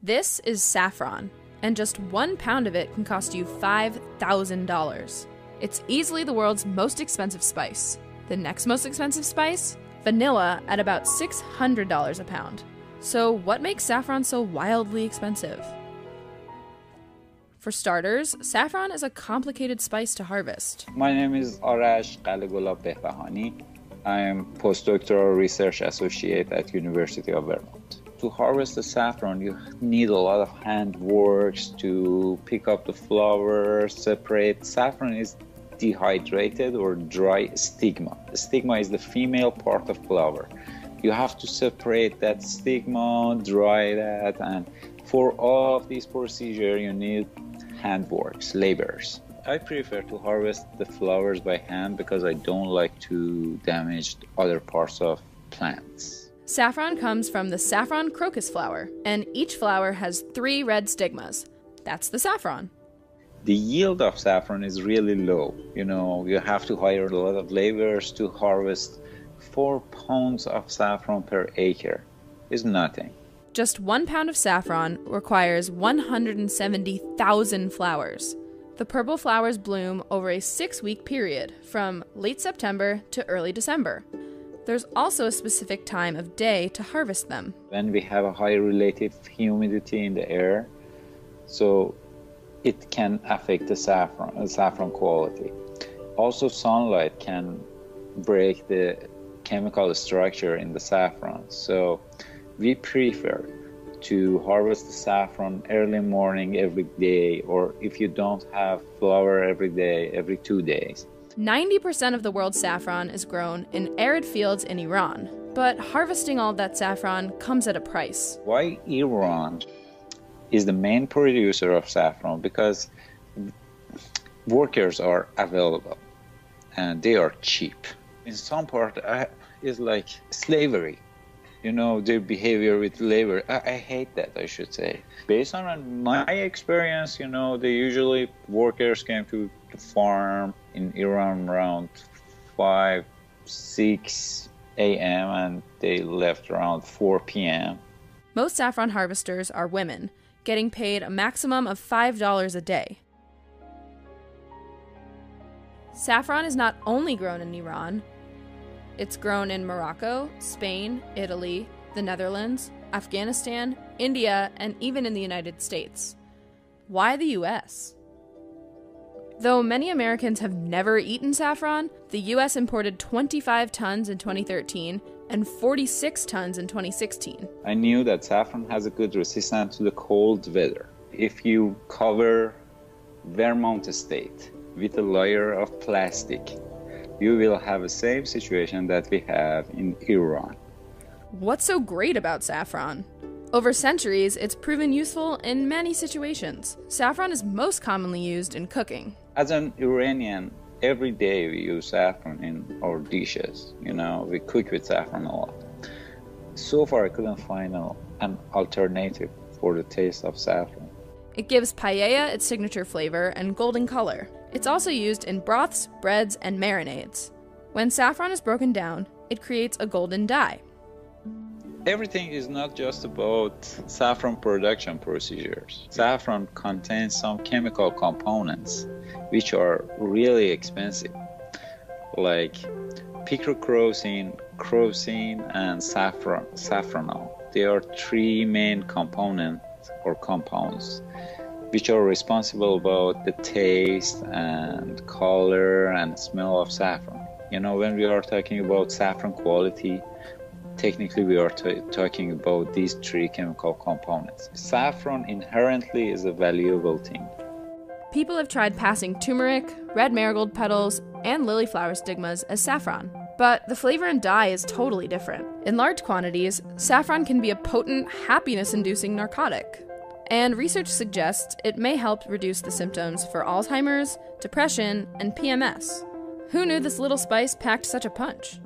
This is saffron, and just 1 pound of it can cost you $5,000. It's easily the world's most expensive spice. The next most expensive spice? Vanilla at about $600 a pound. So what makes saffron so wildly expensive? For starters, saffron is a complicated spice to harvest. My name is Arash Qalegulab Behbahani. I am postdoctoral research associate at University of Vermont. To harvest the saffron, you need a lot of hand works to pick up the flowers, separate. Saffron is dehydrated or dry stigma. The stigma is the female part of flower. You have to separate that stigma, dry that, and for all of these procedures, you need handworks, laborers. I prefer to harvest the flowers by hand because I don't like to damage other parts of plants. Saffron comes from the saffron crocus flower, and each flower has 3 red stigmas. That's the saffron. The yield of saffron is really low. You have to hire a lot of laborers to harvest 4 pounds of saffron per acre. It's nothing. Just 1 pound of saffron requires 170,000 flowers. The purple flowers bloom over a 6-week period, from late September to early December. There's also a specific time of day to harvest them. When we have a high relative humidity in the air, so it can affect the saffron quality. Also, sunlight can break the chemical structure in the saffron. So we prefer to harvest the saffron early morning every day, or if you don't have flower every day, every 2 days. 90% of the world's saffron is grown in arid fields in Iran, but harvesting all that saffron comes at a price. Why Iran is the main producer of saffron? Because workers are available and they are cheap. In some part, it's like slavery. Their behavior with labor. I hate that, I should say. Based on my experience, they usually workers came to the farm in Iran around 5, 6 a.m. and they left around 4 p.m. Most saffron harvesters are women, getting paid a maximum of $5 a day. Saffron is not only grown in Iran. It's grown in Morocco, Spain, Italy, the Netherlands, Afghanistan, India, and even in the United States. Why the US? Though many Americans have never eaten saffron, the US imported 25 tons in 2013 and 46 tons in 2016. I knew that saffron has a good resistance to the cold weather. If you cover Vermont state with a layer of plastic, you will have the same situation that we have in Iran. What's so great about saffron? Over centuries, it's proven useful in many situations. Saffron is most commonly used in cooking. As an Iranian, every day we use saffron in our dishes. We cook with saffron a lot. So far, I couldn't find an alternative for the taste of saffron. It gives paella its signature flavor and golden color. It's also used in broths, breads, and marinades. When saffron is broken down, it creates a golden dye. Everything is not just about saffron production procedures. Saffron contains some chemical components which are really expensive, like picrochrosine, crosine, and saffronol. They are 3 main components or compounds which are responsible about the taste and color and smell of saffron. When we are talking about saffron quality, technically we are talking about these 3 chemical components. Saffron inherently is a valuable thing. People have tried passing turmeric, red marigold petals, and lily flower stigmas as saffron, but the flavor and dye is totally different. In large quantities, saffron can be a potent, happiness-inducing narcotic. And research suggests it may help reduce the symptoms for Alzheimer's, depression, and PMS. Who knew this little spice packed such a punch?